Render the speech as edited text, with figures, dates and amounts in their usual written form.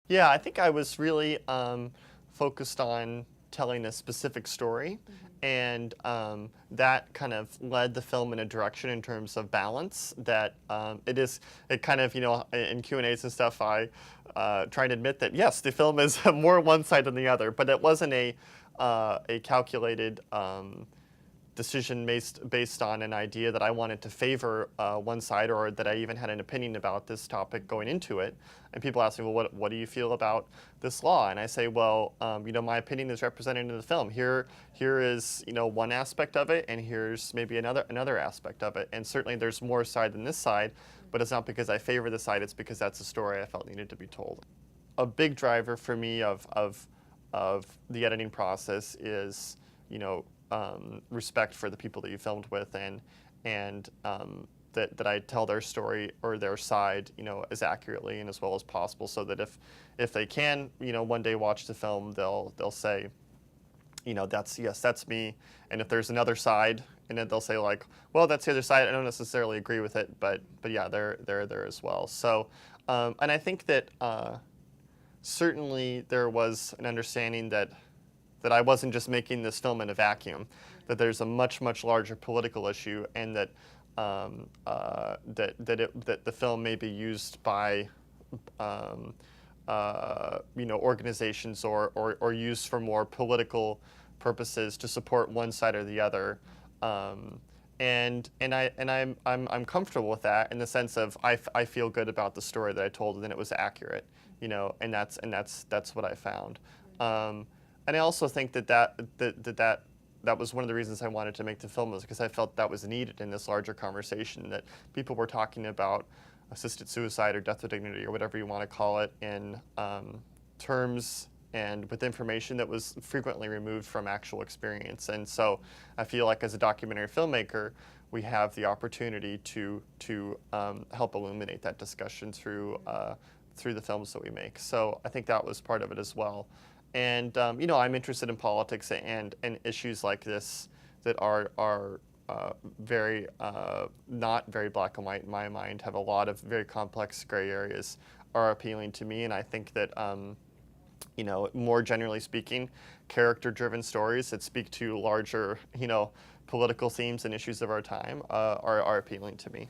Yeah, I think I was really focused on telling a specific story, and that kind of led the film in a direction in terms of balance. That it kind of, in Q&As and stuff, I try to admit that yes, the film is more one side than the other, but it wasn't a calculated decision based on an idea that I wanted to favor one side, or that I even had an opinion about this topic going into it. And people ask me, well, what do you feel about this law? And I say, well, my opinion is represented in the film. Here is, one aspect of it, and here's maybe another aspect of it. And certainly there's more side than this side, but it's not because I favor the side, it's because that's a story I felt needed to be told. A big driver for me of the editing process is, respect for the people that you filmed with, and that I tell their story or their side, as accurately and as well as possible, so that if they can, one day watch the film, they'll say, that's me. And if there's another side, and then they'll say like, well, that's the other side. I don't necessarily agree with it, but yeah, they're there as well. So, and I think that certainly there was an understanding that I wasn't just making this film in a vacuum, that there's a much larger political issue, and that that the film may be used by organizations or used for more political purposes to support one side or the other. I'm comfortable with that, in the sense of I feel good about the story that I told, and it was accurate, and that's what I found. And I also think that was one of the reasons I wanted to make the film, was because I felt that was needed in this larger conversation, that people were talking about assisted suicide or death with dignity, or whatever you want to call it, in terms and with information that was frequently removed from actual experience. And so I feel like, as a documentary filmmaker, we have the opportunity to help illuminate that discussion through the films that we make. So I think that was part of it as well. And I'm interested in politics and issues like this that are very not very black and white in my mind, have a lot of very complex gray areas, are appealing to me. And I think that more generally speaking, character-driven stories that speak to larger political themes and issues of our time are appealing to me.